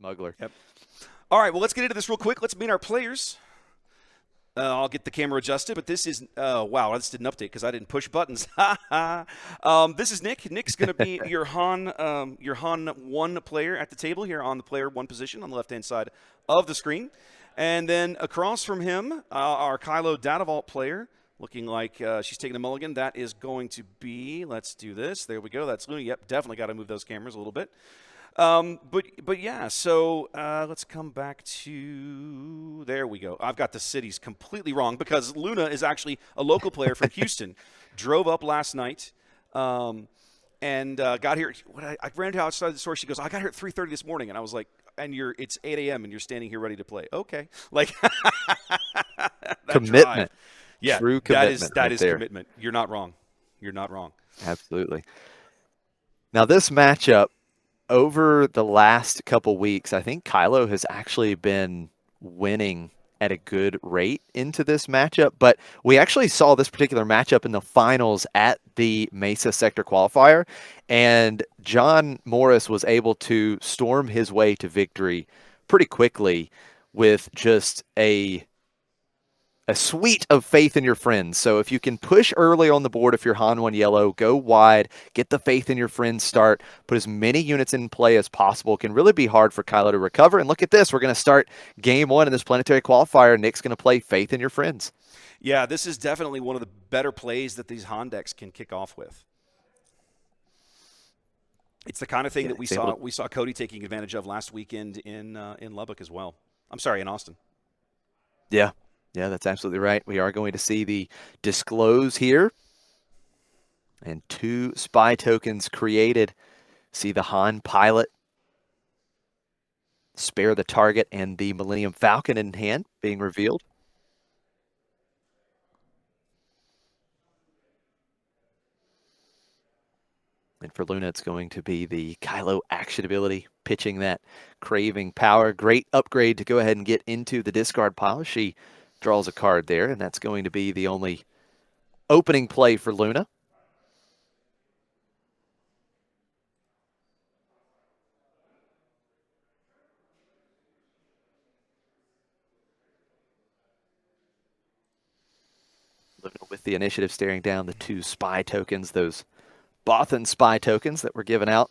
smuggler. Yep. All right, well, let's get into this real quick. Let's meet our players. I'll get the camera adjusted, but this is wow, I just did an update because I didn't push buttons. This is Nick. Nick's going to be your Han 1 player at the table here on the player 1 position on the left-hand side of the screen. And then across from him, our Kylo Data Vault player, looking like she's taking a mulligan. That is going to be, let's do this. There we go. That's Luna. Yep, definitely got to move those cameras a little bit. But yeah, so let's come back to, there we go. I've got the cities completely wrong because Luna is actually a local player from Houston. Drove up last night and got here. I ran to outside the store. She goes, I got here at 3:30 this morning. And I was like, it's 8 a.m. and you're standing here ready to play. Okay. Like, Commitment. Drive. Yeah, true commitment. That is commitment. You're not wrong. You're not wrong. Absolutely. Now, this matchup, over the last couple weeks, I think Kylo has actually been winning at a good rate into this matchup, but we actually saw this particular matchup in the finals at the Mesa Sector Qualifier, and John Morris was able to storm his way to victory pretty quickly with just a suite of faith in your friends. So if you can push early on the board, if you're Han 1 yellow, go wide, get the faith in your friends start, put as many units in play as possible. It can really be hard for Kylo to recover. And look at this. We're going to start game 1 in this Planetary Qualifier. Nick's going to play faith in your friends. Yeah, this is definitely one of the better plays that these Han decks can kick off with. It's the kind of thing that we saw Cody taking advantage of last weekend in Lubbock as well. I'm sorry, in Austin. Yeah. Yeah, that's absolutely right. We are going to see the disclose here. And 2 spy tokens created. See the Han pilot, spare the target, and the Millennium Falcon in hand being revealed. And for Luna, it's going to be the Kylo action ability, pitching that craving power. Great upgrade to go ahead and get into the discard pile. She draws a card there, and that's going to be the only opening play for Luna. Luna with the initiative staring down the 2 spy tokens, those Bothan spy tokens that were given out.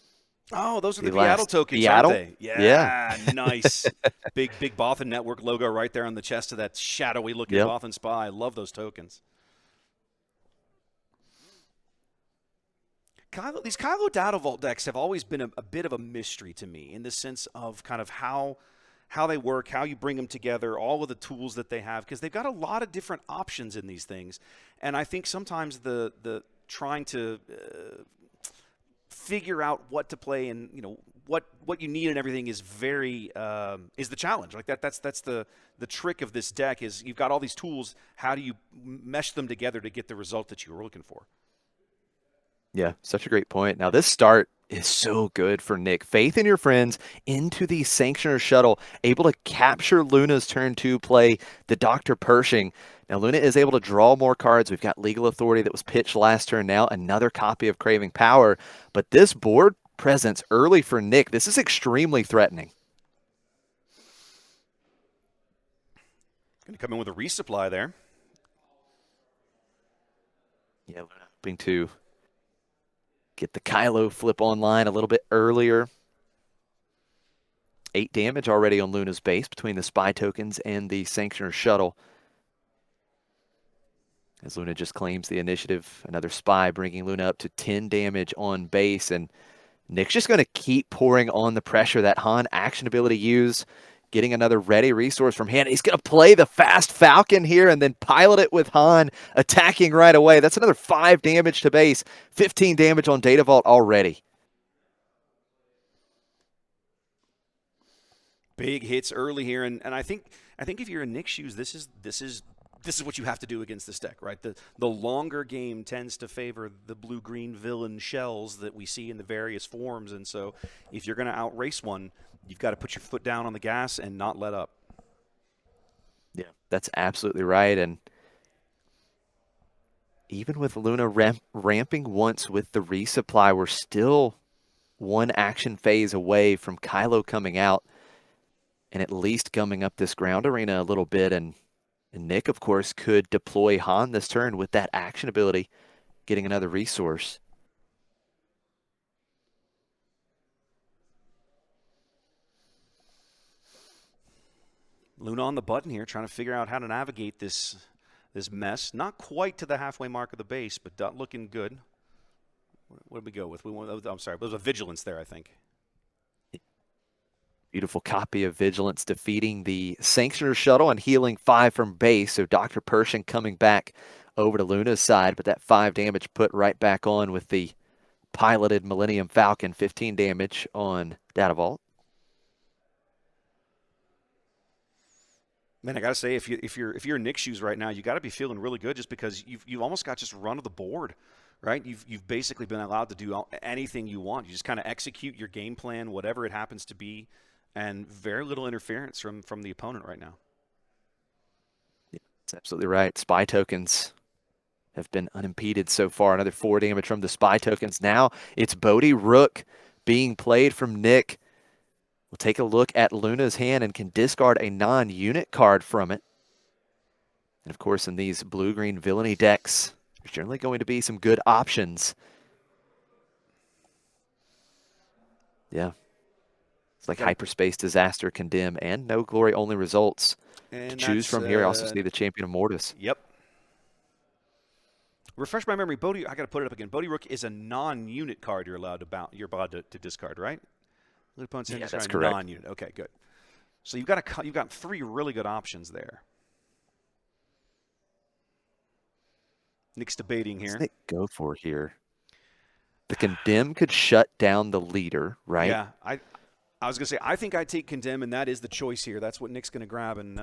Oh, those are the Beatle tokens, aren't they? Yeah. Nice. Big Bothan Network logo right there on the chest of that shadowy looking Bothan spy. I love those tokens. These Kylo Data Vault decks have always been a bit of a mystery to me in the sense of kind of how they work, how you bring them together, all of the tools that they have, because they've got a lot of different options in these things. And I think sometimes the trying to figure out what to play and what you need and everything is very is the challenge. Like that's the trick of this deck is you've got all these tools. How do you mesh them together to get the result that you were looking for? Yeah, such a great point. Now this start is so good for Nick. Faith in your friends into the Sanctioner shuttle, able to capture Luna's turn 2 play, the Dr. Pershing. Now Luna is able to draw more cards. We've got Legal Authority that was pitched last turn now, another copy of Craving Power. But this board presence early for Nick, this is extremely threatening. Going to come in with a resupply there. Yeah, Luna hoping to get the Kylo flip online a little bit earlier. 8 damage already on Luna's base between the spy tokens and the Sanctioner shuttle. As Luna just claims the initiative, another spy bringing Luna up to 10 damage on base. And Nick's just going to keep pouring on the pressure. That Han action ability use, getting another ready resource from hand. He's going to play the fast Falcon here and then pilot it with Han attacking right away. That's another 5 damage to base, 15 damage on Data Vault already. Big hits early here, and I think if you're in Nick's shoes, this is what you have to do against this deck, right? The longer game tends to favor the blue-green villain shells that we see in the various forms, and so if you're going to outrace one, you've got to put your foot down on the gas and not let up. Yeah, that's absolutely right, and even with Luna ramping once with the resupply, we're still 1 action phase away from Kylo coming out. and at least gumming up this ground arena a little bit. And Nick, of course, could deploy Han this turn with that action ability, getting another resource. Luna on the button here, trying to figure out how to navigate this mess. Not quite to the halfway mark of the base, but looking good. What did we go with? I'm sorry, there was a vigilance there, I think. Beautiful copy of Vigilance defeating the Sanctioner shuttle and healing 5 from base. So Dr. Pershing coming back over to Luna's side, but that 5 damage put right back on with the piloted Millennium Falcon, 15 damage on Data Vault. Man, I gotta say, if you're in Nick's shoes right now, you got to be feeling really good, just because you've almost got just run of the board, right? You've basically been allowed to do anything you want. You just kind of execute your game plan, whatever it happens to be, and very little interference from the opponent right now. Yeah, that's absolutely right. Spy tokens have been unimpeded so far. Another 4 damage from the spy tokens. Now it's Bodhi Rook being played from Nick. We'll take a look at Luna's hand and can discard a non-unit card from it. And of course, in these blue-green villainy decks, there's generally going to be some good options. Yeah. It's like Hyperspace Disaster, Condemn, and No Glory only results to choose from here. I also see the Champion of Mortis. Yep. Refresh my memory. Bodhi, I got to put it up again. Bodhi Rook is a non-unit card you're allowed to discard, right? Yeah, that's correct. Non-unit. Okay, good. So you've got 3 really good options there. Nick's debating here. What does Nick go for here? The Condemn could shut down the leader, right? Yeah, I was gonna say, I think I'd take Condemn, and that is the choice here. That's what Nick's gonna grab and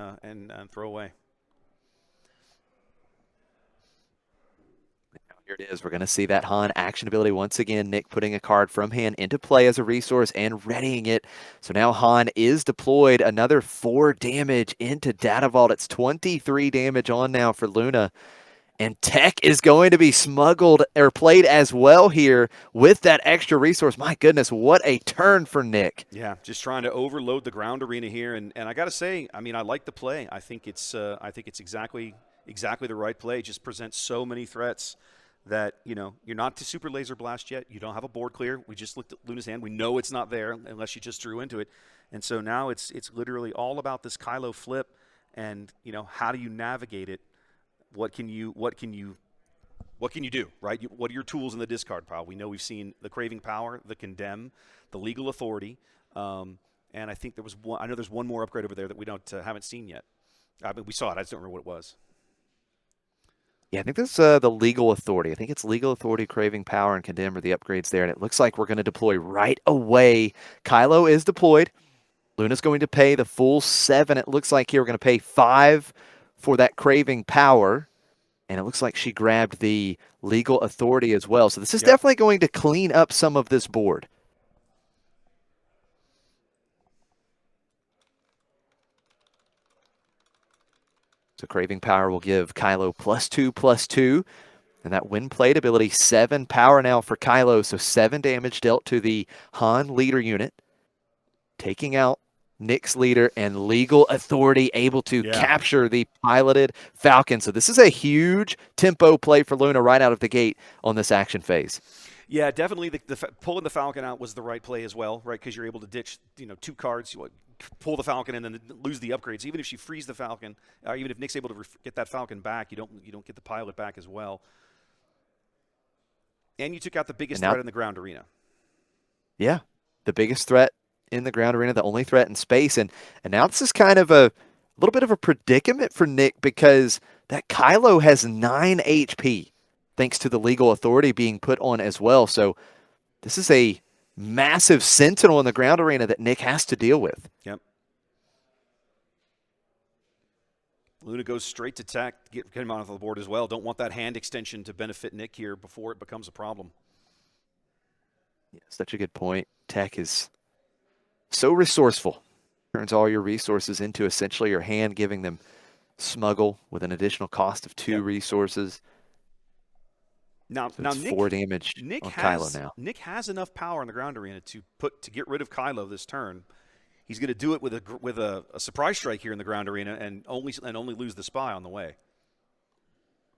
throw away. Here it is. We're going to see that Han action ability once again. Nick putting a card from hand into play as a resource and readying it. So now Han is deployed. Another 4 damage into Data Vault. It's 23 damage on now for Luna. And Tech is going to be smuggled or played as well here with that extra resource. My goodness, what a turn for Nick. Yeah, just trying to overload the ground arena here. And I got to say, I mean, I like the play. I think it's exactly the right play. It just presents so many threats that, you're not to super laser blast yet. You don't have a board clear. We just looked at Luna's hand. We know it's not there unless you just drew into it. And so now it's literally all about this Kylo flip and, how do you navigate it? What can you do, right? What are your tools in the discard pile? We know we've seen the Craving Power, the Condemn, the Legal Authority, and I think there was one. I know there's one more upgrade over there that we haven't seen yet. But we saw it. I just don't remember what it was. Yeah, I think this is the Legal Authority. I think it's Legal Authority, Craving Power, and Condemn are the upgrades there. And it looks like we're going to deploy right away. Kylo is deployed. Luna's going to pay the full 7. It looks like here we're going to pay 5 for that Craving Power. And it looks like she grabbed the Legal Authority as well. So this is definitely going to clean up some of this board. So Craving Power will give Kylo +2/+2. And that Wind Plate ability, 7 power now for Kylo. So 7 damage dealt to the Han leader unit. Taking out Nick's leader and Legal Authority able to capture the piloted Falcon. So this is a huge tempo play for Luna right out of the gate on this action phase. Yeah, definitely pulling the Falcon out was the right play as well, right? Because you're able to ditch, 2 cards. You pull the Falcon and then lose the upgrades. Even if she frees the Falcon, even if Nick's able to get that Falcon back, you don't get the pilot back as well. And you took out the biggest threat in the ground arena. Yeah, the biggest threat in the ground arena, the only threat in space. And now this is kind of a little bit of a predicament for Nick because that Kylo has 9 HP thanks to the Legal Authority being put on as well. So this is a massive sentinel in the ground arena that Nick has to deal with. Yep. Luna goes straight to Tech, get him off the board as well. Don't want that hand extension to benefit Nick here before it becomes a problem. Yeah, such a good point. Tech is so resourceful. Turns all your resources into essentially your hand, giving them smuggle with an additional cost of 2 resources. Now Nick, 4 damage on Kylo now. Nick has enough power in the ground arena to get rid of Kylo this turn. he's going to do it with a surprise strike here in the ground arena and only lose the spy on the way.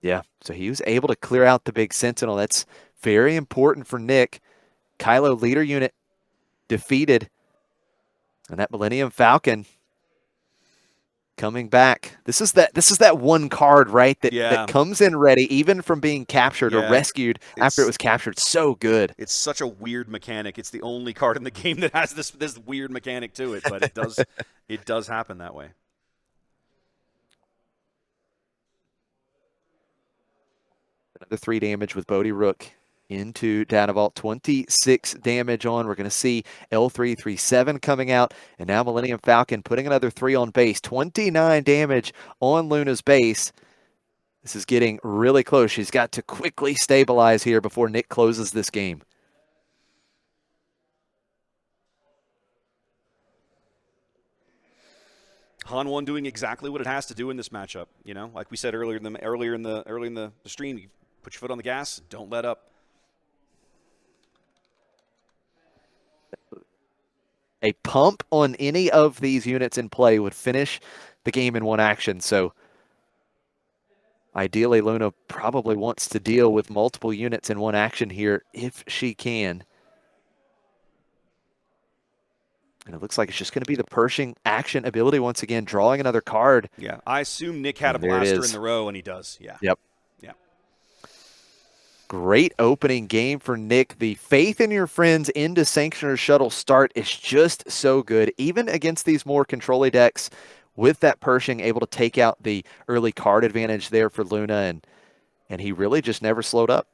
Yeah, so he was able to clear out the big Sentinel. That's very important for Nick. Kylo leader unit defeated, and that Millennium Falcon coming back. This is that one card, right, that Yeah, comes in ready even from being captured or yeah. rescued after it It's was captured. So good. it's such a weird mechanic. It's the only card in the game that has this weird mechanic to it, but it does happen that way. Another 3 damage with Bodhi Rook into Data Vault. 26 damage on. We're going to see L337 coming out, and now Millennium Falcon putting another 3 on base. 29 damage on Luna's base. This is getting really close. She's got to quickly stabilize here before Nick closes this game. Han 1 doing exactly what it has to do in this matchup. You know, like we said earlier in the stream, you put your foot on the gas, don't let up. A pump on any of these units in play would finish the game in one action. So ideally, Luna probably wants to deal with multiple units in one action here if she can. And it looks like it's just going to be the Pershing action ability once again, drawing another card. Yeah, I assume Nick had a And there it blaster in is. the row, and he does. Yeah. Yep. Yeah. Great opening game for Nick. The faith in your friends into Sanctioner Shuttle start is just so good, even against these more control-y decks. With that Pershing able to take out the early card advantage there for Luna, and he really just never slowed up.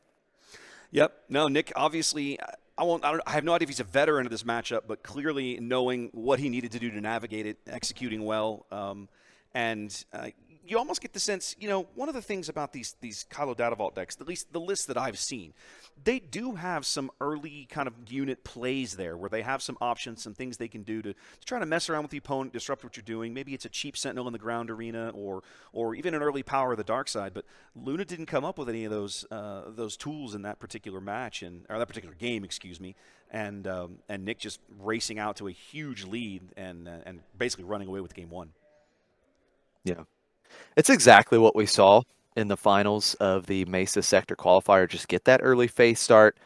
Yep. No, Nick obviously I have no idea if he's a veteran of this matchup, but clearly knowing what he needed to do to navigate it, executing well, and you almost get the sense, you know, one of the things about these Kylo Data Vault decks, at least the list that I've seen, they do have some early kind of unit plays there where they have some options, some things they can do to try to mess around with the opponent, disrupt what you're doing. Maybe it's a cheap Sentinel in the ground arena or even an early power of the dark side. But Luna didn't come up with any of those tools in that particular match or that particular game, excuse me. And Nick just racing out to a huge lead and basically running away with game one. Yeah. It's exactly what we saw in the finals of the Mesa Sector Qualifier. Just get that early face start,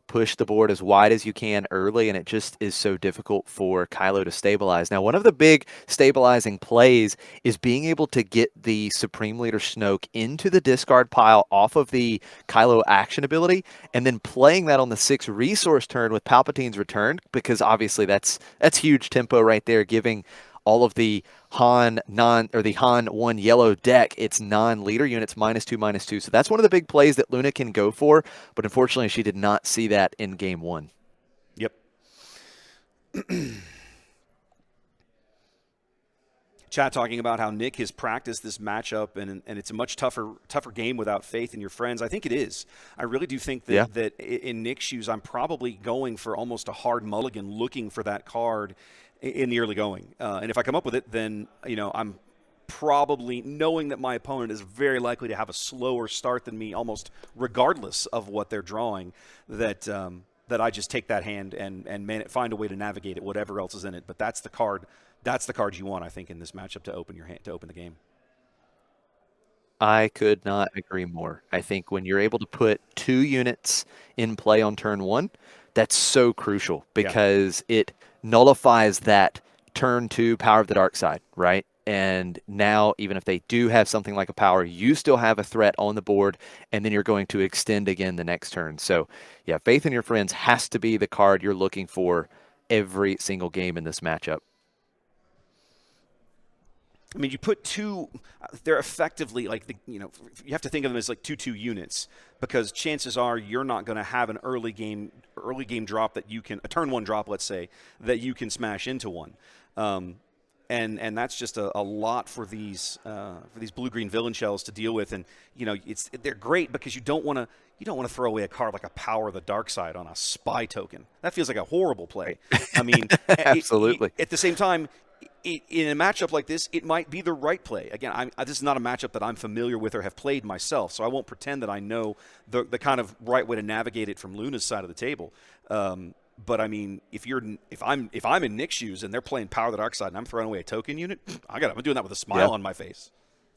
push the board as wide as you can early, and it just is so difficult for Kylo to stabilize. Now, one of the big stabilizing plays is being able to get the Supreme Leader Snoke into the discard pile off of the Kylo action ability, and then playing that on the 6 resource turn with Palpatine's return, because obviously that's huge tempo right there, giving all of the Han 1 yellow deck, it's non-leader units -2/-2. So that's one of the big plays that Luna can go for, but unfortunately she did not see that in game one. Yep. Chat talking about how Nick has practiced this matchup and it's a much tougher game without faith in your friends. I think it is. I really do think that in Nick's shoes, I'm probably going for almost a hard mulligan looking for that card in the early going. And if I come up with it, then, you know, I'm probably knowing that my opponent is very likely to have a slower start than me almost regardless of what they're drawing, that I just take that hand and find a way to navigate it, whatever else is in it. But that's the card you want, I think, in this matchup to open the game. I could not agree more. I think when you're able to put 2 units in play on turn 1, that's so crucial because it nullifies that turn 2 power of the dark side, right? And now, even if they do have something like a power, you still have a threat on the board, and then you're going to extend again the next turn. So, yeah, faith in your friends has to be the card you're looking for every single game in this matchup. I mean, you put 2, they're effectively like, you have to think of them as like 2/2 units because chances are you're not going to have an early game drop that you can, a turn 1 drop, let's say, that you can smash into one. And that's just a lot for these blue-green villain shells to deal with. And, you know, they're great because you don't want to throw away a card like a Power of the Dark Side on a spy token. That feels like a horrible play. I mean, absolutely. At the same time, in a matchup like this, it might be the right play. Again, this is not a matchup that I'm familiar with or have played myself, so I won't pretend that I know the kind of right way to navigate it from Luna's side of the table. But I mean, if I'm in Nick's shoes and they're playing Power the Dark Side and I'm throwing away a token unit, I'm doing that with a Yeah. smile on my face.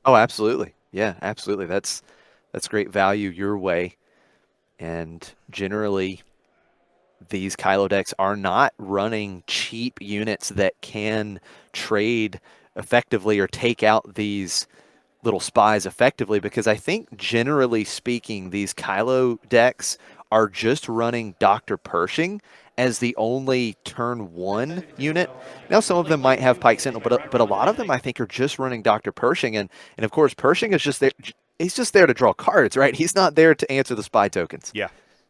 Oh, absolutely. Yeah, absolutely. That's great value your way. And generally, these Kylo decks are not running cheap units that can trade effectively or take out these little spies effectively, because I think generally speaking, these Kylo decks are just running Dr. Pershing as the only turn one unit. Now, some of them might have Pike Sentinel, but a lot of them I think are just running Dr. Pershing, and of course Pershing is just there. He's just there to draw cards, right? He's not there to answer the spy tokens. Yeah,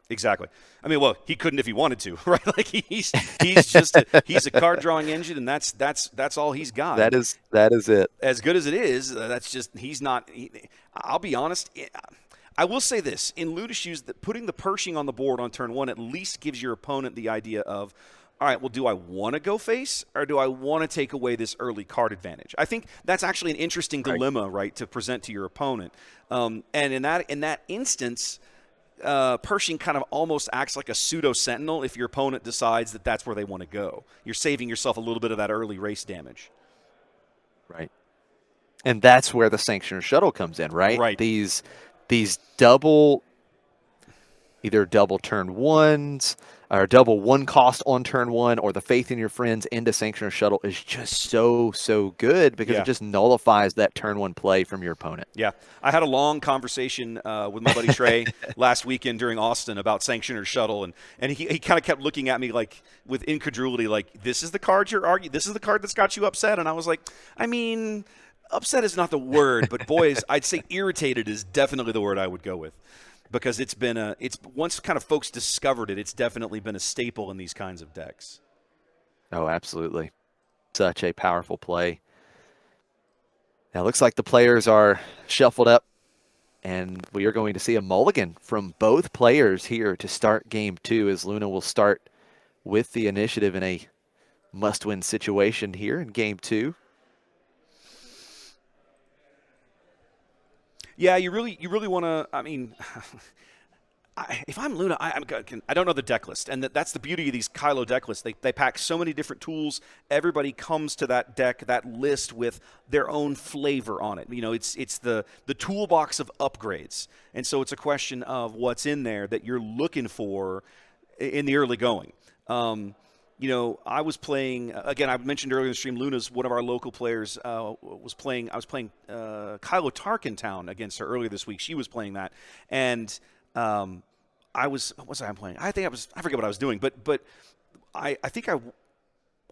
exactly. I mean, well, he couldn't if he wanted to, right? Like he's a card drawing engine, and that's all he's got. And That is it. as good as it is, that's just he's not. I'll be honest. I will say this in Luda's shoes that putting the Pershing on the board on turn one at least gives your opponent the idea of, all right, well, do I want to go face or do I want to take away this early card advantage? I think that's actually an interesting Right. dilemma, right, to present to your opponent. And in that instance, Pershing kind of almost acts like a pseudo sentinel if your opponent decides that that's where they want to go. You're saving yourself a little bit of that early race damage. Right. And that's where the Sanctioner Shuttle comes in, right? Right. These double, either double turn ones or double one cost on turn one, or the Faith in Your Friends into Sanctioner Shuttle is just so good because it Yeah. just nullifies that turn one play from your opponent. Yeah, I had a long conversation with my buddy Trey last weekend during Austin about Sanctioner Shuttle, and he kind of kept looking at me like with incredulity, like this is the card you're arguing, this is the card that's got you upset, and I was like, I mean, upset is not the word, but boys, I'd say irritated is definitely the word I would go with, because it's once kind of folks discovered it, it's definitely been a staple in these kinds of decks. Oh, absolutely. Such a powerful play. Now, it looks like the players are shuffled up, and we are going to see a mulligan from both players here to start game two, as Luna will start with the initiative in a must-win situation here in game two. Yeah, you really want to. I mean, if I'm Luna, I don't know the deck list, and that's the beauty of these Kylo deck lists. They pack so many different tools. Everybody comes to that deck, that list with their own flavor on it. You know, it's the toolbox of upgrades, and so it's a question of what's in there that you're looking for in the early going. I was playing again. I mentioned earlier in the stream. Luna's one of our local players was playing. I was playing Kylo Tarkentown against her earlier this week. She was playing that, and what was I playing? I forget what I was doing, but I think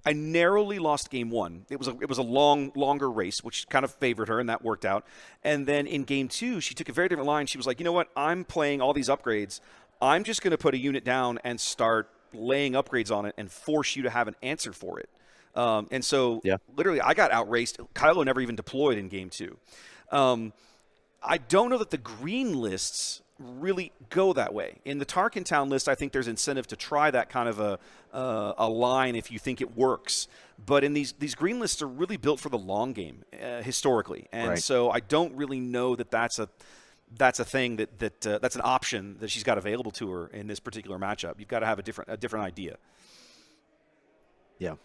I narrowly lost game one. It was a longer race, which kind of favored her, and that worked out. And then in game two, she took a very different line. She was like, you know what? I'm playing all these upgrades. I'm just going to put a unit down and start laying upgrades on it and force you to have an answer for it. And so Yeah. literally I got outraced. Kylo never even deployed in game two. I don't know that the green lists really go that way. In the Tarkentown list, I think there's incentive to try that kind of a line if you think it works. But in these green lists are really built for the long game historically, and Right. so I don't really know that that's a thing that's an option that she's got available to her in this particular matchup. You've got to have a different idea. Yeah.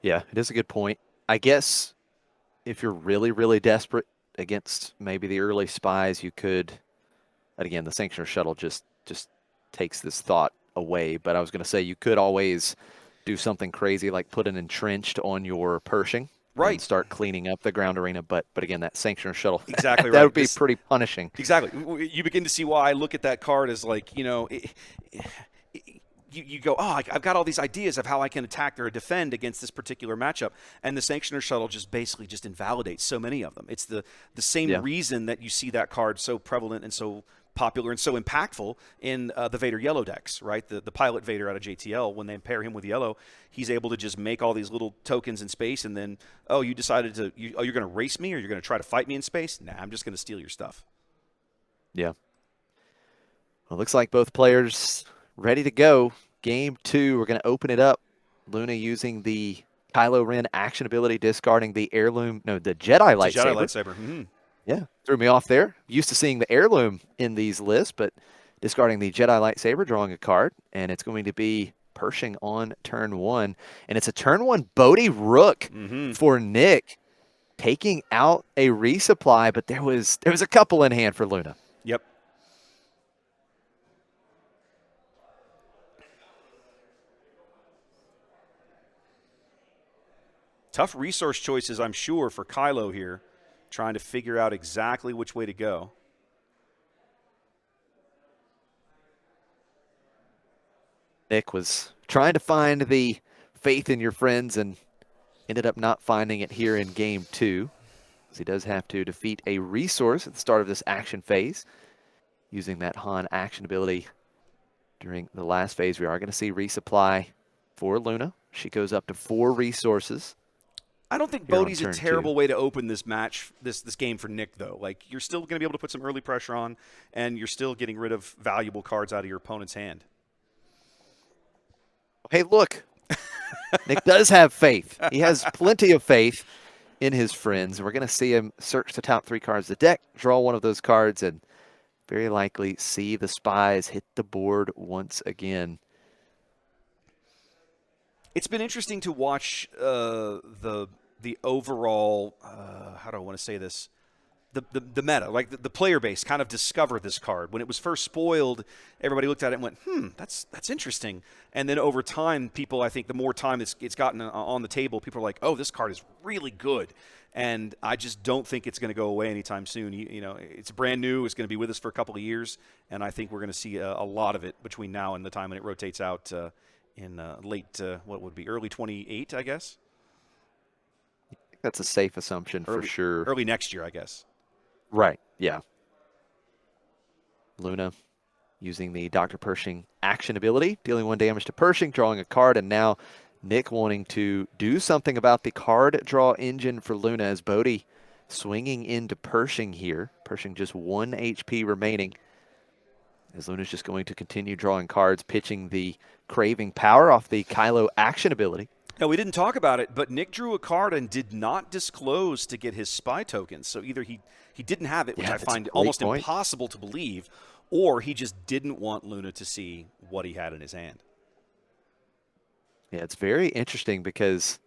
Yeah, it is a good point. I guess if you're really desperate against maybe the early spies, you could, and again, the Sanctioner Shuttle just takes this thought away. But I was going to say you could always do something crazy like put an entrenched on your Pershing and Right. start cleaning up the ground arena. But again, that Sanctioner Shuttle, Exactly that right. would be pretty punishing. Exactly. You begin to see why I look at that card as like, you go, oh, I've got all these ideas of how I can attack or defend against this particular matchup, and the Sanctioner Shuttle just basically just invalidates so many of them. It's the same Yeah. reason that you see that card so prevalent and so popular and so impactful in the Vader yellow decks, right? The pilot Vader out of JTL, when they pair him with yellow, he's able to just make all these little tokens in space, and then, you decided you're going to race me or you're going to try to fight me in space? Nah, I'm just going to steal your stuff. Yeah. Well, looks like both players ready to go. Game two, we're going to open it up. Luna using the Kylo Ren action ability, discarding the the Jedi It's a Jedi lightsaber. lightsaber. Mm-hmm. Yeah, threw me off there. Used to seeing the heirloom in these lists, but discarding the Jedi lightsaber, drawing a card, and it's going to be Pershing on turn 1. And it's a turn 1 Bodie Rook for Nick, taking out a resupply, but there was a couple in hand for Luna. Yep. Tough resource choices, I'm sure, for Kylo here, trying to figure out exactly which way to go. Nick was trying to find the faith in your friends and ended up not finding it here in game 2. As he does have to defeat a resource at the start of this action phase. Using that Han action ability during the last phase, we are going to see resupply for Luna. She goes up to 4 resources. I don't think Bodie's a terrible way to open this match, this game for Nick, though. Like, you're still going to be able to put some early pressure on, and you're still getting rid of valuable cards out of your opponent's hand. Hey, look. Nick does have faith. He has plenty of faith in his friends. We're going to see him search the top 3 cards of the deck, draw one of those cards, and very likely see the spies hit the board once again. It's been interesting to watch the overall, how do I want to say this, the meta, like the player base kind of discover this card. When it was first spoiled, everybody looked at it and went, that's interesting. And then over time, people, I think the more time it's gotten on the table, people are like, oh, this card is really good. And I just don't think it's going to go away anytime soon. You know, it's brand new. It's going to be with us for a couple of years. And I think we're going to see a lot of it between now and the time when it rotates out in late, what would be, early 28, I guess? That's a safe assumption for sure. Early next year, I guess. Right, yeah. Luna using the Dr. Pershing action ability, dealing 1 damage to Pershing, drawing a card, and now Nick wanting to do something about the card draw engine for Luna as Bodie swinging into Pershing here. Pershing just 1 HP remaining. As Luna's just going to continue drawing cards, pitching the Craving Power off the Kylo action ability. Now, we didn't talk about it, but Nick drew a card and did not disclose to get his spy tokens. So either he didn't have it, which I find almost impossible to believe, or he just didn't want Luna to see what he had in his hand. Yeah, it's very interesting because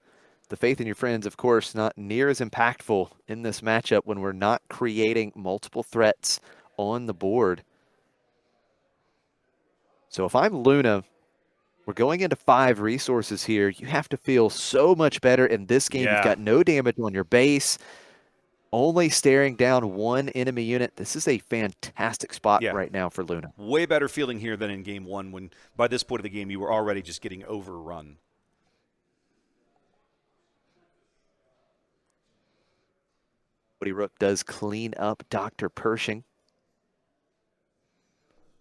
the faith in your friends, of course, not near as impactful in this matchup when we're not creating multiple threats on the board. So if I'm Luna, we're going into 5 resources here. You have to feel so much better in this game. Yeah. You've got no damage on your base, only staring down 1 enemy unit. This is a fantastic spot right now for Luna. Way better feeling here than in game 1 when by this point of the game you were already just getting overrun. Bodie Rook does clean up Dr. Pershing,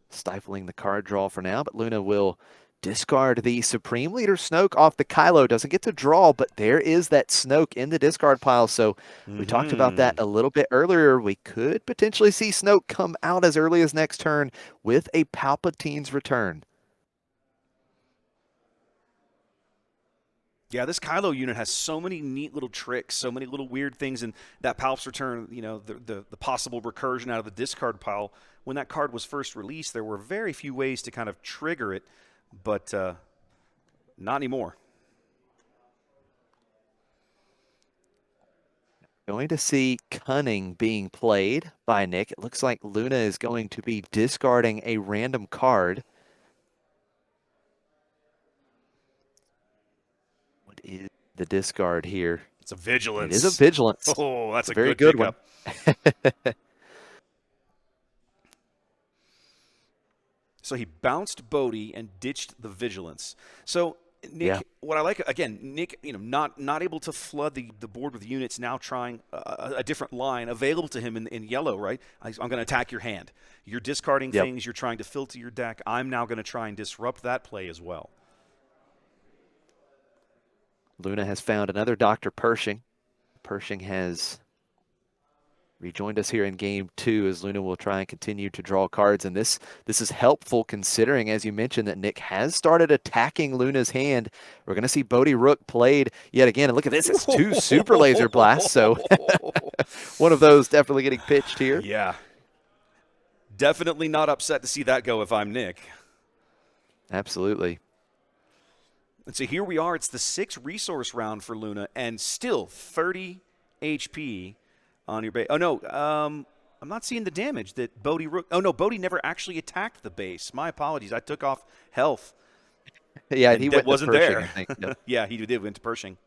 stifling the card draw for now, but Luna will discard the Supreme Leader Snoke off the Kylo. Doesn't get to draw, but there is that Snoke in the discard pile. So we talked about that a little bit earlier. We could potentially see Snoke come out as early as next turn with a Palpatine's Return. Yeah, this Kylo unit has so many neat little tricks, so many little weird things, and that Palp's Return, you know, the possible recursion out of the discard pile. When that card was first released, there were very few ways to kind of trigger it, but not anymore. Going to see Cunning being played by Nick. It looks like Luna is going to be discarding a random card. What is the discard here? It's a Vigilance. It is a Vigilance. Oh, that's a very good one. So he bounced Bodie and ditched the Vigilance. So Nick, what I like, again, Nick, you know, not able to flood the board with units, now trying a different line available to him in yellow, right? I'm going to attack your hand. You're discarding things. You're trying to filter your deck. I'm now going to try and disrupt that play as well. Luna has found another Dr. Pershing. Pershing has rejoined us here in game 2 as Luna will try and continue to draw cards. And this is helpful considering, as you mentioned, that Nick has started attacking Luna's hand. We're going to see Bodie Rook played yet again. And look at this, it's 2 Super Laser Blasts. So one of those definitely getting pitched here. Yeah. Definitely not upset to see that go if I'm Nick. Absolutely. And so here we are. It's the 6th resource round for Luna, and still 30 HP on your base. Oh, no. I'm not seeing the damage that Bodhi Rook. Oh, no. Bodhi never actually attacked the base. My apologies. I took off health, Yeah, and he that went to wasn't Pershing, there. I think. Yep. Yeah, he did went to Pershing.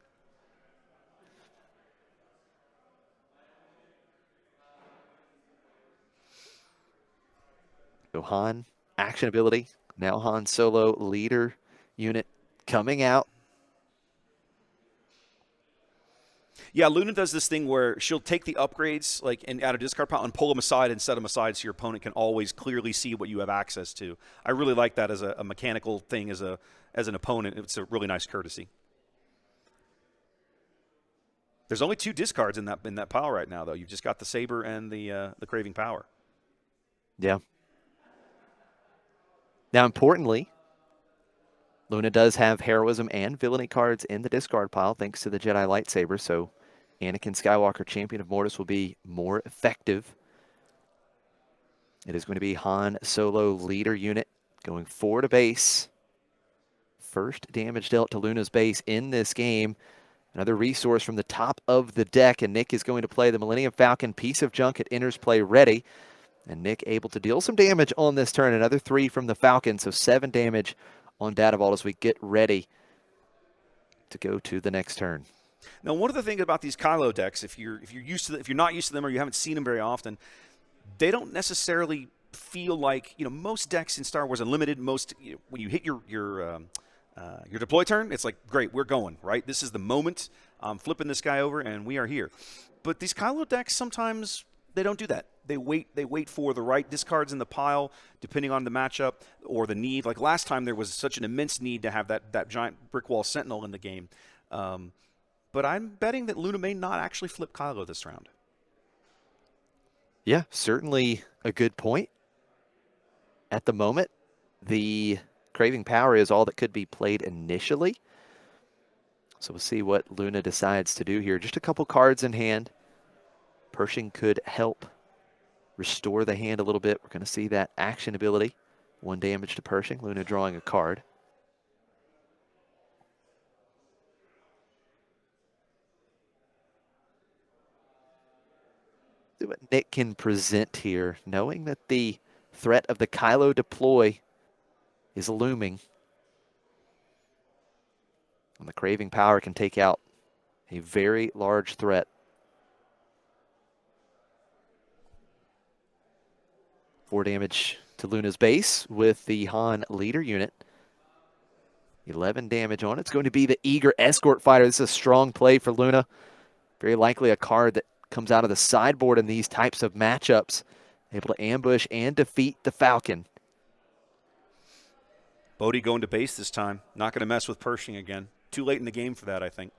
So Han, action ability. Now Han Solo, leader unit coming out. Yeah, Luna does this thing where she'll take the upgrades like and out of discard pile and pull them aside and set them aside so your opponent can always clearly see what you have access to. I really like that as a mechanical thing as an opponent. It's a really nice courtesy. There's only 2 discards in that pile right now, though. You've just got the Saber and the Craving Power. Yeah. Now, importantly, Luna does have heroism and villainy cards in the discard pile thanks to the Jedi lightsaber, so Anakin Skywalker, Champion of Mortis, will be more effective. It is going to be Han Solo leader unit going 4 to base. First damage dealt to Luna's base in this game. Another resource from the top of the deck, and Nick is going to play the Millennium Falcon. Piece of junk at enters play ready. And Nick able to deal some damage on this turn. Another 3 from the Falcon, so 7 damage on Data Vault as we get ready to go to the next turn. Now, one of the things about these Kylo decks, if you're not used to them or you haven't seen them very often, they don't necessarily feel like most decks in Star Wars Unlimited. When you hit your deploy turn, it's like great, we're going right. This is the moment. I'm flipping this guy over, and we are here. But these Kylo decks sometimes they don't do that. They wait for the right discards in the pile, depending on the matchup or the need. Like last time, there was such an immense need to have that giant brick wall sentinel in the game. But I'm betting that Luna may not actually flip Kylo this round. Yeah, certainly a good point. At the moment, the Craving Power is all that could be played initially. So we'll see what Luna decides to do here. Just a couple cards in hand. Pershing could help restore the hand a little bit. We're going to see that action ability. 1 damage to Pershing. Luna drawing a card. See what Nick can present here, knowing that the threat of the Kylo deploy is looming. And the Craving Power can take out a very large threat. 4 damage to Luna's base with the Han leader unit. 11 damage on it. It's going to be the Eager Escort Fighter. This is a strong play for Luna. Very likely a card that comes out of the sideboard in these types of matchups. Able to ambush and defeat the Falcon. Bodhi going to base this time. Not going to mess with Pershing again. Too late in the game for that, I think.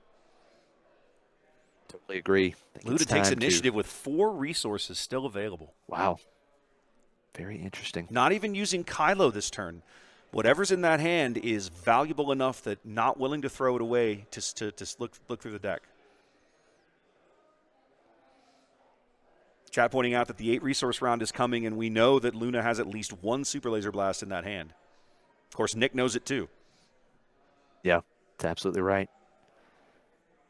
Totally agree. Luna takes initiative with 4 resources still available. Wow. Very interesting. Not even using Kylo this turn. Whatever's in that hand is valuable enough that not willing to throw it away to look through the deck. Chat pointing out that the 8 resource round is coming, and we know that Luna has at least 1 Super Laser Blast in that hand. Of course, Nick knows it too. Yeah, that's absolutely right.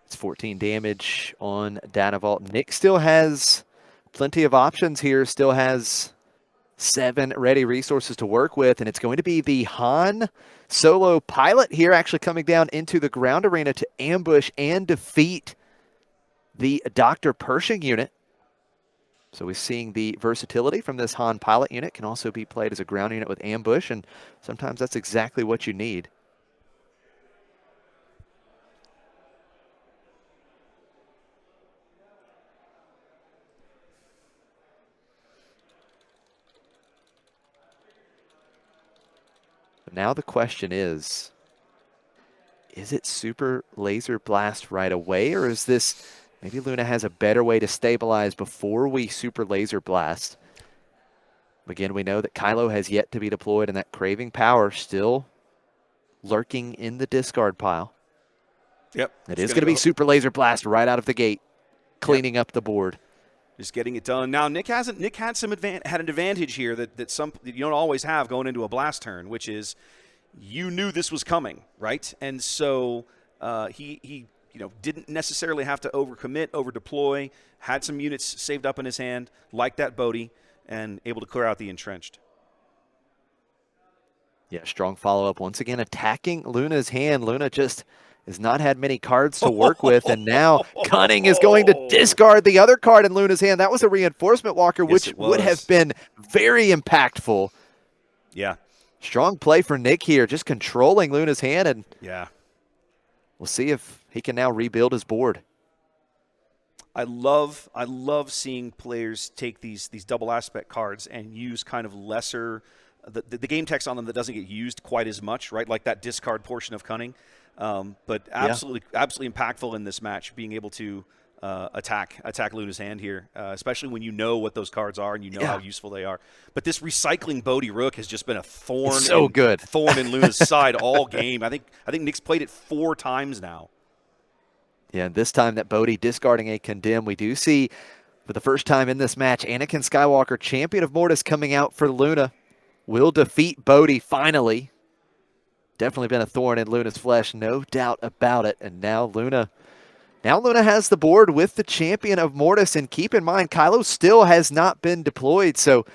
It's 14 damage on Data Vault. Nick still has plenty of options here, still has 7 ready resources to work with, and it's going to be the Han Solo pilot here actually coming down into the ground arena to ambush and defeat the Dr. Pershing unit. So we're seeing the versatility from this Han pilot unit. Can also be played as a ground unit with ambush, and sometimes that's exactly what you need. But now the question is it Super Laser Blast right away, or is this maybe Luna has a better way to stabilize before we Super Laser Blast? Again, we know that Kylo has yet to be deployed, and that Craving Power still lurking in the discard pile. Yep. It is going to be Super Laser Blast right out of the gate, cleaning up the board. Just getting it done. Now, Nick had an advantage here that you don't always have going into a blast turn, which is you knew this was coming, right? And so he didn't necessarily have to overcommit, over deploy, had some units saved up in his hand, like that Bodhi, and able to clear out the entrenched. Yeah, strong follow-up. Once again, attacking Luna's hand. Luna just has not had many cards to work with, and now Cunning is going to discard the other card in Luna's hand. That was a reinforcement walker, Yes, which it would have was. been very impactful. Yeah. Strong play for Nick here, just controlling Luna's hand, and Yeah. we'll see if he can now rebuild his board. I love seeing players take these double aspect cards and use kind of lesser the game text on them that doesn't get used quite as much, right? Like that discard portion of Cunning. But Yeah. absolutely impactful in this match, being able to attack Luna's hand here, especially when you know what those cards are and you know how useful they are. But this recycling Bodhi Rook has just been a thorn, It's so good. thorn in Luna's side all game. I think Nick's played it 4 times now. Yeah, and this time that Bodhi discarding a Condemn, we do see for the first time in this match, Anakin Skywalker, champion of Mortis, coming out for Luna. Will defeat Bodhi finally. Definitely been a thorn in Luna's flesh, no doubt about it. And now Luna has the board with the champion of Mortis. And keep in mind, Kylo still has not been deployed. So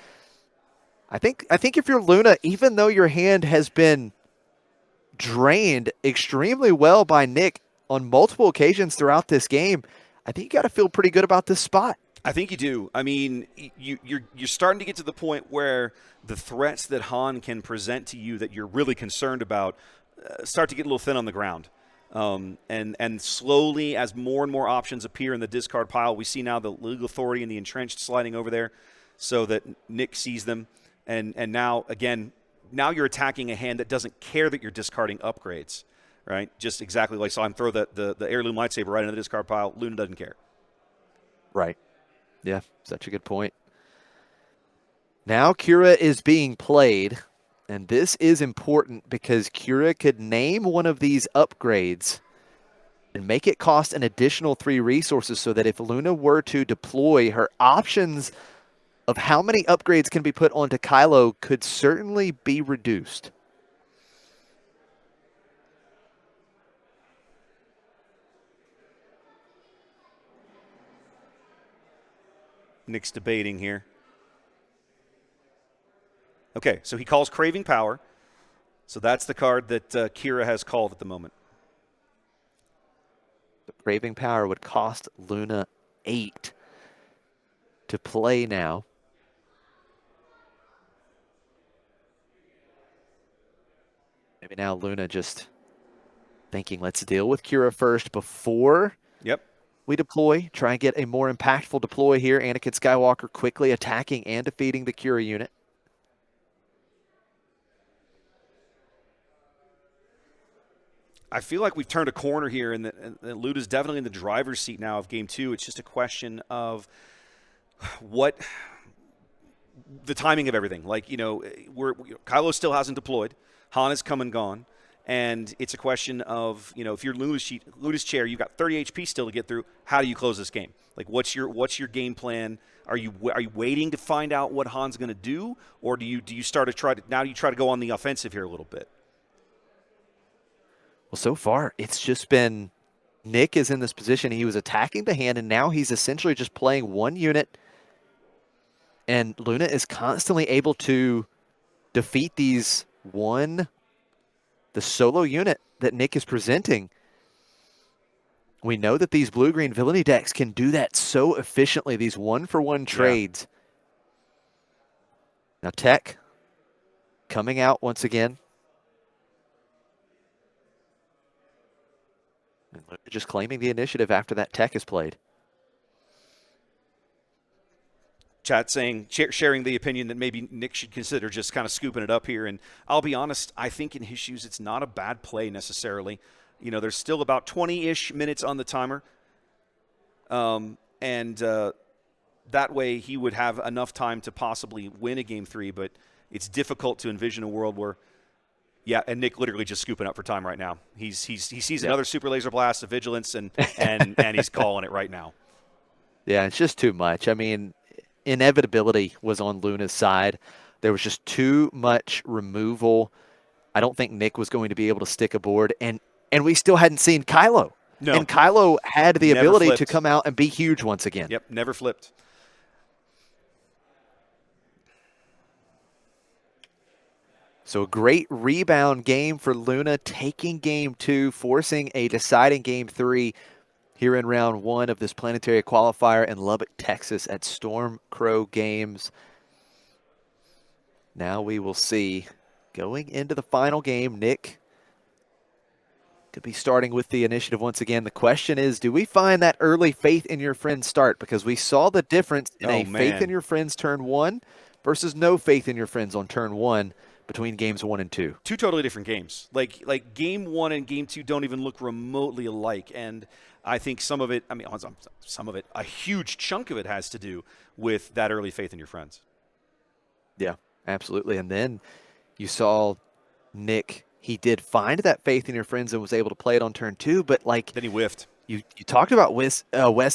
I think if you're Luna, even though your hand has been drained extremely well by Nick on multiple occasions throughout this game, I think you got to feel pretty good about this spot. I think you do. I mean, you're starting to get to the point where the threats that Han can present to you that you're really concerned about start to get a little thin on the ground. And slowly, as more and more options appear in the discard pile, we see now the Legal Authority and the Entrenched sliding over there so that Nick sees them. And now, again, now you're attacking a hand that doesn't care that you're discarding upgrades, right? Just exactly like, saw him throw the heirloom lightsaber right into the discard pile. Luna doesn't care. Right. Yeah, such a good point. Now Kira is being played, and this is important because Kira could name one of these upgrades and make it cost an additional 3 resources so that if Luna were to deploy, her options of how many upgrades can be put onto Kylo could certainly be reduced. Nick's debating here. Okay, so he calls Craving Power. So that's the card that Kira has called at the moment. The Craving Power would cost Luna 8 to play now. Maybe now Luna just thinking, let's deal with Kira first before we deploy. Try and get a more impactful deploy here. Anakin Skywalker quickly attacking and defeating the Kira unit. I feel like we've turned a corner here, and Luda's definitely in the driver's seat now of Game 2. It's just a question of what the timing of everything. Like, Kylo still hasn't deployed. Han has come and gone. And it's a question of, if you're Luda's chair, you've got 30 HP still to get through. How do you close this game? Like, what's your game plan? Are you waiting to find out what Han's going to do, or do you try to go on the offensive here a little bit? Well, so far it's just been Nick is in this position. He was attacking the hand, and now he's essentially just playing one unit. And Luna is constantly able to defeat the solo unit that Nick is presenting. We know that these blue-green villainy decks can do that so efficiently, these one-for-one trades. Now Tech coming out once again. And just claiming the initiative after that Tech is played. Chat saying, sharing the opinion that maybe Nick should consider just kind of scooping it up here. And I'll be honest, I think in his shoes, it's not a bad play necessarily. There's still about 20-ish minutes on the timer. That way he would have enough time to possibly win a Game 3, but it's difficult to envision a world where, and Nick literally just scooping up for time right now. He sees another Super Laser Blast of Vigilance, and he's calling it right now. Yeah, it's just too much. I mean, inevitability was on Luna's side. There was just too much removal. I don't think Nick was going to be able to stick a board, and we still hadn't seen Kylo. No, And Kylo had the never ability to flipped. come out and be huge once again. Yep, never flipped. So a great rebound game for Luna, taking game 2, forcing a deciding game 3 here in round 1 of this Planetary Qualifier in Lubbock, Texas at Stormcrow Games. Now we will see, going into the final game, Nick could be starting with the initiative once again. The question is, do we find that early faith in your friends start? Because we saw the difference in Oh a faith in man, your friends turn 1 versus no faith in your friends on turn 1 between games 1 and 2. two totally different games. Like game 1 and game 2 don't even look remotely alike, and I think some of it, I mean, some of it, a huge chunk of it has to do with that early faith in your friends. Yeah, absolutely. And then you saw Nick, he did find that faith in your friends and was able to play it on turn 2, but like Then he whiffed. you talked about Wes,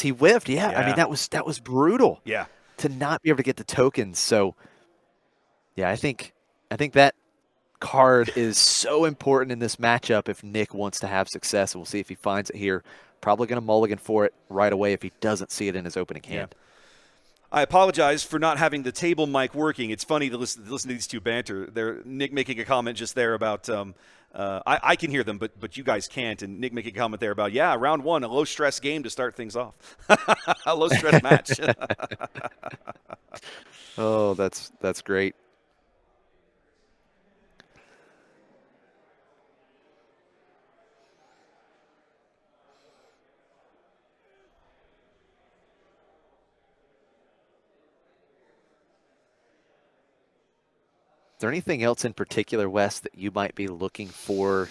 he whiffed. Yeah, I mean Yeah, that was brutal yeah, to not be able to get the tokens. So yeah, I think that card is so important in this matchup if Nick wants to have success. We'll see if he finds it here. Probably going to mulligan for it right away if he doesn't see it in his opening yeah. hand. I apologize for not having the table mic working. It's funny to listen to these two banter. Nick making a comment just there about I can hear them, but you guys can't. And Nick making a comment there about round 1, a low stress game to start things off, a low stress match. Oh, that's great. Is there anything else in particular, Wes, that you might be looking for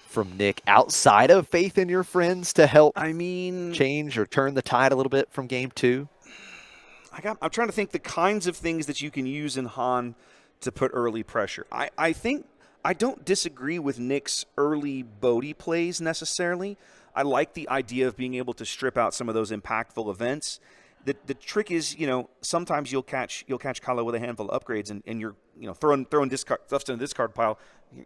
from Nick outside of faith in your friends to help I mean, change or turn the tide a little bit from game 2? I'm trying to think the kinds of things that you can use in Han to put early pressure. I think I don't disagree with Nick's early Bodhi plays necessarily. I like the idea of being able to strip out some of those impactful events. The trick is, sometimes you'll catch Kylo with a handful of upgrades, and you're throwing discard stuff in the discard pile.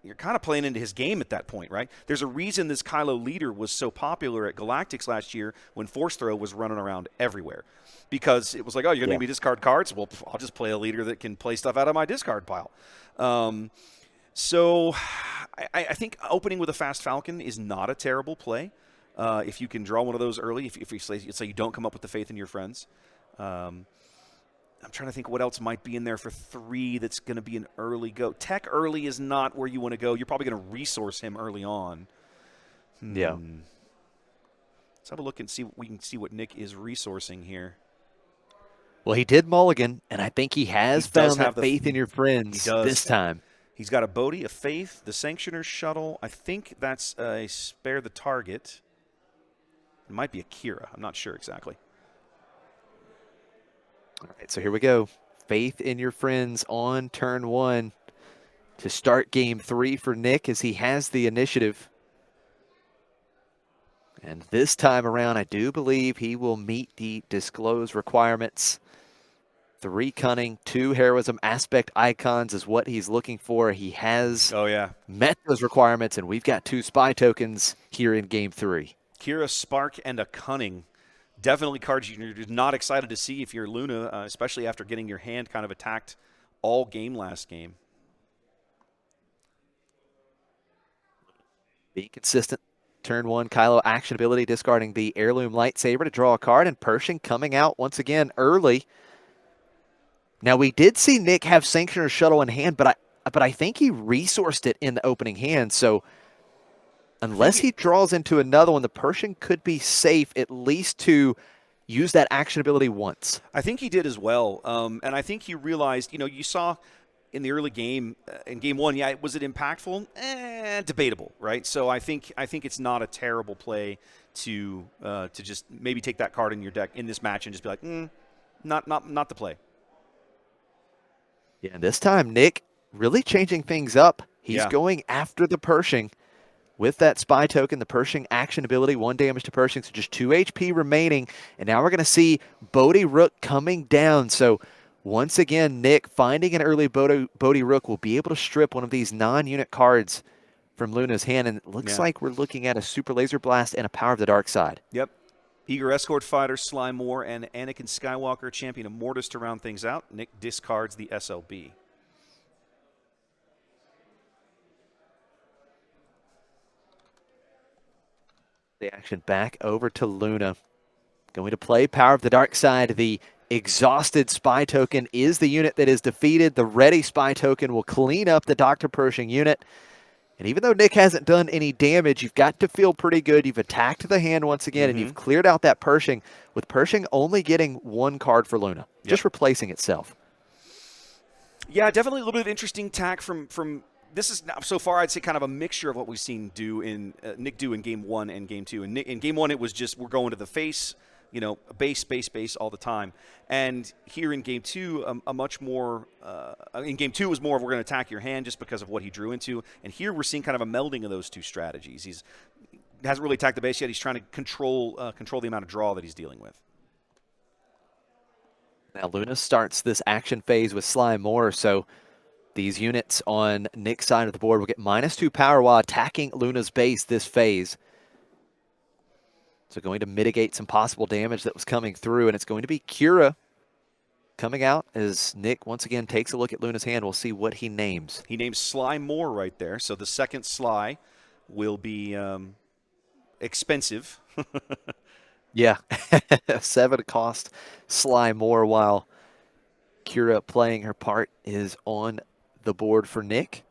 You're kind of playing into his game at that point, right? There's a reason this Kylo leader was so popular at Galactics last year when Force Throw was running around everywhere, because it was like, oh, you're going to make me discard cards? Well, I'll just play a leader that can play stuff out of my discard pile. So I think opening with a Fast Falcon is not a terrible play. If you can draw one of those early, if you say you don't come up with the faith in your friends. I'm trying to think what else might be in there for 3 that's going to be an early go. Tech early is not where you want to go. You're probably going to resource him early on. Yeah. Let's have a look and see. We can see what Nick is resourcing here. Well, he did mulligan, and I think he has found that faith in your friends this time. He's got a Bodhi, a Faith, the Sanctioner Shuttle. I think that's a Spare the Target. It might be a Kira. I'm not sure exactly. All right, so here we go. Faith in your friends on turn 1 to start game 3 for Nick as he has the initiative. And this time around, I do believe he will meet the disclose requirements. 3 cunning, 2 heroism aspect icons is what he's looking for. He has met those requirements, and we've got 2 spy tokens here in game 3. Kira, Spark, and a Cunning. Definitely cards you're not excited to see if you're Luna, especially after getting your hand kind of attacked all game last game. Being consistent. Turn 1, Kylo action ability, discarding the heirloom lightsaber to draw a card, and Pershing coming out once again early. Now, we did see Nick have Sanctioner Shuttle in hand, but I think he resourced it in the opening hand, so unless he draws into another one, the Pershing could be safe at least to use that action ability once. I think he did as well, and I think he realized, you saw in the early game, in game 1, was it impactful? Debatable, right? So I think it's not a terrible play to just maybe take that card in your deck in this match and just be like, not the play. Yeah, and this time Nick really changing things up. He's going after the Pershing with that spy token, the Pershing action ability, 1 damage to Pershing, so just 2 HP remaining. And now we're going to see Bodhi Rook coming down. So Once again, Nick finding an early Bodhi Rook will be able to strip one of these non-unit cards from Luna's hand, and it looks Yeah. like we're looking at a Super Laser Blast and a Power of the Dark Side. Yep. Eager Escort Fighter, Sly Moore, and Anakin Skywalker, Champion of Mortis to round things out. Nick discards the SLB. The action back over to Luna. Going to play Power of the Dark Side. The exhausted spy token is the unit that is defeated. The ready spy token will clean up the Dr. Pershing unit. And even though Nick hasn't done any damage, you've got to feel pretty good. You've attacked the hand once again, and you've cleared out that Pershing, with Pershing only getting one card for Luna, just replacing itself. Yeah, definitely a little bit of interesting tack from this is so far, I'd say, kind of a mixture of what we've seen Nick do in Game 1 and Game 2. And in Game 1, it was just we're going to the face, base all the time. And here in Game 2, a much more in Game 2 it was more of we're going to attack your hand just because of what he drew into. And here we're seeing kind of a melding of those two strategies. He hasn't really attacked the base yet. He's trying to control the amount of draw that he's dealing with. Now Luna starts this action phase with Sly Moore, so these units on Nick's side of the board will get -2 power while attacking Luna's base this phase. So going to mitigate some possible damage that was coming through, and it's going to be Kira coming out as Nick once again takes a look at Luna's hand. We'll see what he names. He names Sly Moore right there, so the second Sly will be expensive. Yeah, 7 cost Sly Moore, while Kira playing her part is on the board for Nick.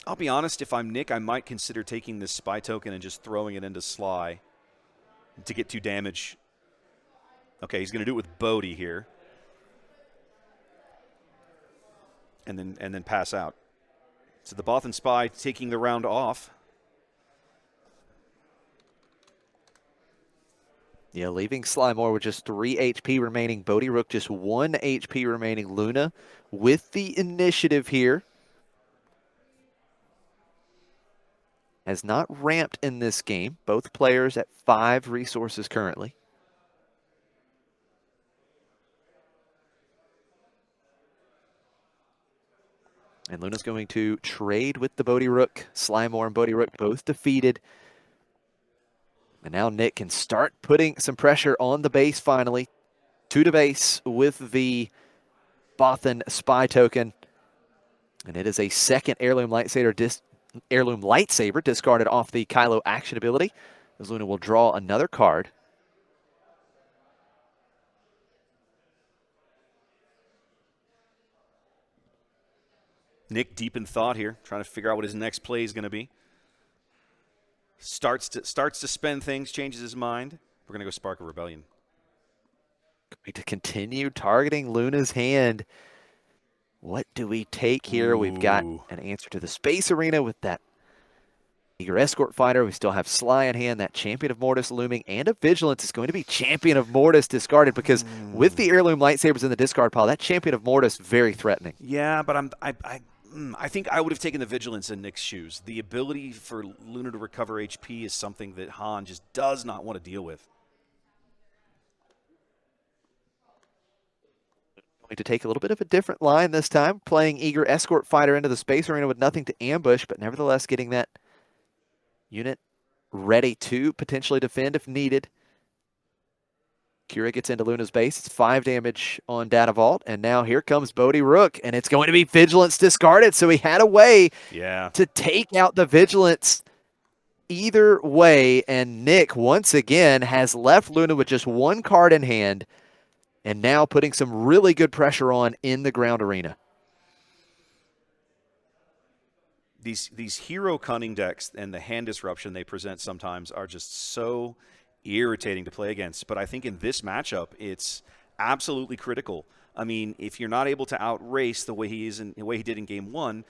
I'll be honest, if I'm Nick, I might consider taking this spy token and just throwing it into Sly to get 2 damage. Okay, he's going to do it with Bodhi here. And then pass out. So the Bothan spy taking the round off. Yeah, leaving Sly Moore with just 3 HP remaining. Bodhi Rook just 1 HP remaining. Luna with the initiative here. Has not ramped in this game. Both players at 5 resources currently. And Luna's going to trade with the Bodhi Rook. Sly Moore and Bodhi Rook both defeated. And now Nick can start putting some pressure on the base finally. 2 to base with the Bothan spy token. And it is a second heirloom lightsaber discarded off the Kylo action ability, as Luna will draw another card. Nick deep in thought here, trying to figure out what his next play is going to be. Starts to spend things, changes his mind. We're going to go Spark of Rebellion. Going to continue targeting Luna's hand. What do we take here? Ooh. We've got an answer to the Space Arena with that Eager Escort Fighter. We still have Sly in hand, that Champion of Mortis looming, and a Vigilance is going to be Champion of Mortis discarded, because with the heirloom lightsabers in the discard pile, that Champion of Mortis very threatening. Yeah, but I think I would have taken the Vigilance in Nick's shoes. The ability for Luna to recover HP is something that Han just does not want to deal with. Going to take a little bit of a different line this time, playing Eager Escort Fighter into the Space Arena with nothing to ambush, but nevertheless getting that unit ready to potentially defend if needed. Kira gets into Luna's base. It's 5 damage on Data Vault, and now here comes Bodhi Rook, and it's going to be Vigilance discarded, so he had a way to take out the Vigilance either way, and Nick once again has left Luna with just 1 card in hand, and now putting some really good pressure on in the ground arena. These hero cunning decks and the hand disruption they present sometimes are just so irritating to play against. But I think in this matchup, it's absolutely critical. I mean, if you're not able to outrace the way he did in Game 1,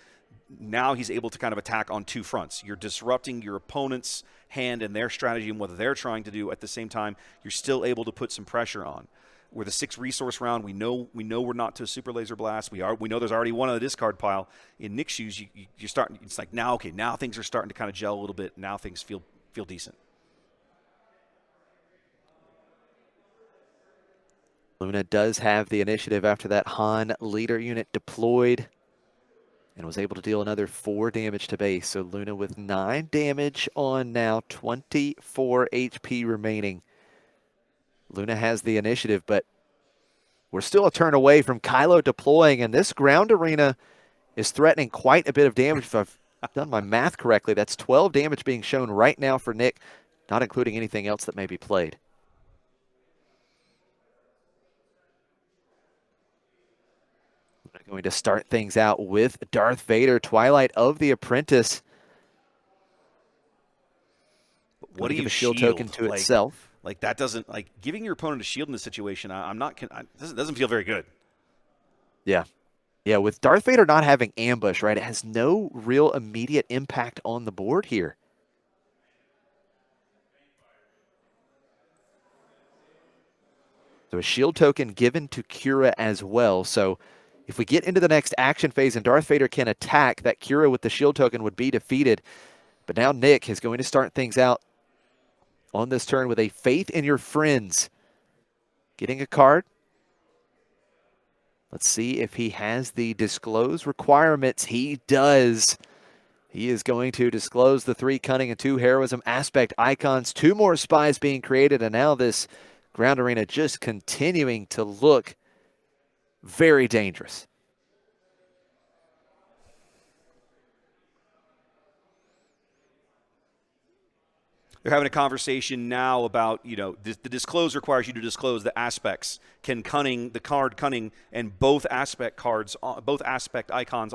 now he's able to kind of attack on 2 fronts. You're disrupting your opponent's hand and their strategy and what they're trying to do. At the same time, you're still able to put some pressure on. We're the 6 resource round. We know we're not to a Super Laser Blast. We know there's already one on the discard pile. In Nick's shoes, you're starting. It's like now things are starting to kind of gel a little bit. Now things feel decent. Luna does have the initiative after that Han leader unit deployed and was able to deal another 4 damage to base. So Luna with 9 damage on now, 24 HP remaining. Luna has the initiative, but we're still a turn away from Kylo deploying, and this ground arena is threatening quite a bit of damage. If I've done my math correctly, that's 12 damage being shown right now for Nick, not including anything else that may be played. We're going to start things out with Darth Vader, Twilight of the Apprentice. What Going to do give you a shield token shield? to itself. Like that doesn't, like, giving your opponent a shield in this situation. I'm not. Doesn't feel very good. Yeah. Yeah, with Darth Vader not having ambush, right, it has no real immediate impact on the board here. So a shield token given to Kira as well. So if we get into the next action phase and Darth Vader can attack, that Kira with the shield token would be defeated. But now Nick is going to start things out on this turn with a Faith in Your Friends. Getting a card. Let's see if he has the disclose requirements. He does. He is going to disclose the 3 cunning and 2 heroism aspect icons. 2 more spies being created, and now this ground arena just continuing to look very dangerous. They're having a conversation now about, the disclose requires you to disclose the aspects. Can the card cunning, and both aspect icons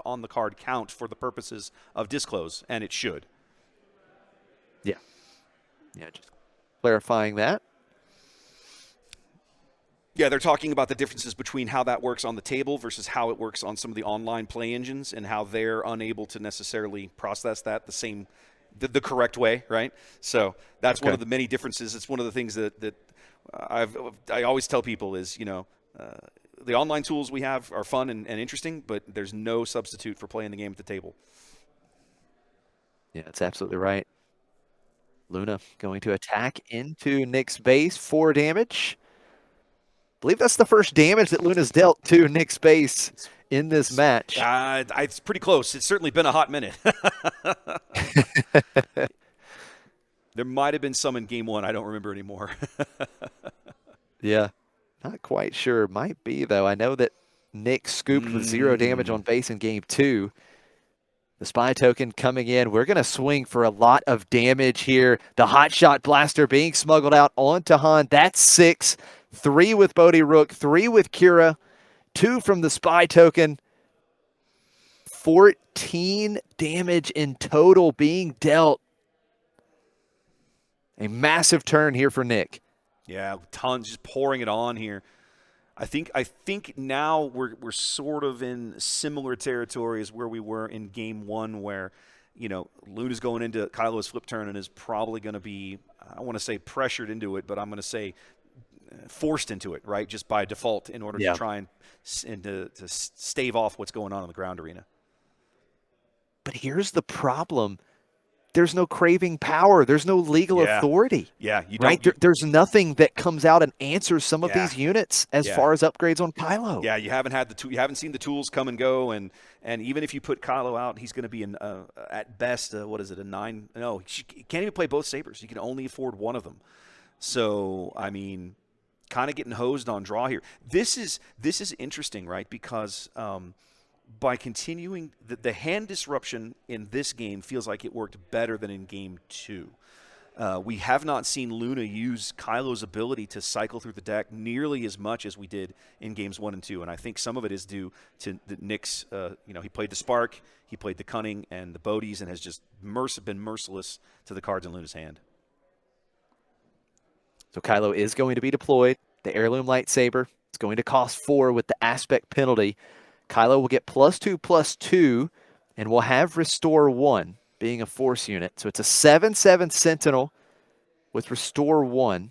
on the card count for the purposes of disclose? And it should. Yeah. Yeah, just clarifying that. Yeah, they're talking about the differences between how that works on the table versus how it works on some of the online play engines, and how they're unable to necessarily process that the correct way, right? So that's one of the many differences. It's one of the things that I always tell people is, the online tools we have are fun and interesting, but there's no substitute for playing the game at the table. Yeah, that's absolutely right. Luna going to attack into Nick's base, 4 damage. I believe that's the first damage that Luna's dealt to Nick's base in this match. It's pretty close. It's certainly been a hot minute. There might have been some in game 1. I don't remember anymore. Yeah, not quite sure. Might be, though. I know that Nick scooped with 0 damage on base in game 2. The spy token coming in. We're going to swing for a lot of damage here. The hotshot blaster being smuggled out onto Han. That's 6. 3 with Bodhi Rook, 3 with Kira, 2 from the spy token. 14 damage in total being dealt. A massive turn here for Nick. Yeah, tons, just pouring it on here. I think now we're sort of in similar territory as where we were in game 1, where, Luna's going into Kylo's flip turn and is probably going to be, I want to say pressured into it, but I'm going to say forced into it, right? Just by default, in order to try and to stave off what's going on in the ground arena. But here's the problem. There's no craving power. There's no legal authority. Yeah, you right? don't. There's nothing that comes out and answers some of these units as far as upgrades on Kylo. Yeah, you haven't seen the tools come and go, and even if you put Kylo out, he's going to be at best a 9. No, he can't even play both sabers. He can only afford one of them. So I mean, kind of getting hosed on draw here. This is interesting, right? Because by continuing, the hand disruption in this game feels like it worked better than in game 2. We have not seen Luna use Kylo's ability to cycle through the deck nearly as much as we did in games 1 and 2, and I think some of it is due to Nick's. He played the Spark, he played the Cunning and the Bodhies, and has just been merciless to the cards in Luna's hand. So Kylo is going to be deployed. The heirloom lightsaber. It's going to cost 4 with the aspect penalty. Kylo will get +2/+2, and will have Restore 1, being a Force unit. So it's a 7/7 Sentinel with Restore 1.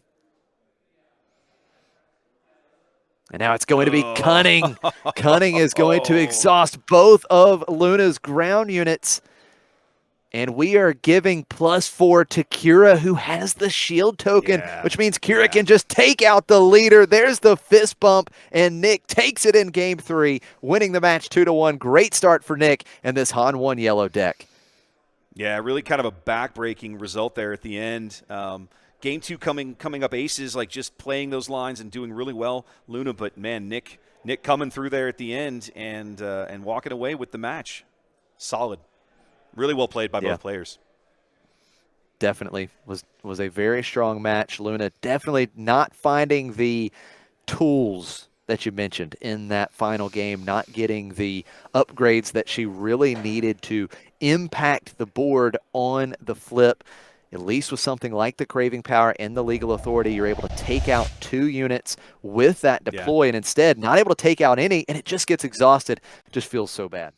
And now it's going to be Cunning. Cunning is going to exhaust both of Luna's ground units. And we are giving +4 to Kira, who has the shield token, Yeah. which means Kira Yeah. can just take out the leader. There's the fist bump, and Nick takes it in game 3, winning the match 2-1. Great start for Nick and this Han 1 yellow deck. Yeah, really kind of a back-breaking result there at the end. Game 2 coming up aces, like just playing those lines and doing really well, Luna. But man, Nick coming through there at the end and walking away with the match. Solid. Really well played by Yeah. both players. Definitely was a very strong match. Luna definitely not finding the tools that you mentioned in that final game, not getting the upgrades that she really needed to impact the board on the flip. At least with something like the Craving Power and the Legal Authority, you're able to take out 2 units with that Yeah. deploy, and instead not able to take out any, and it just gets exhausted. It just feels so bad.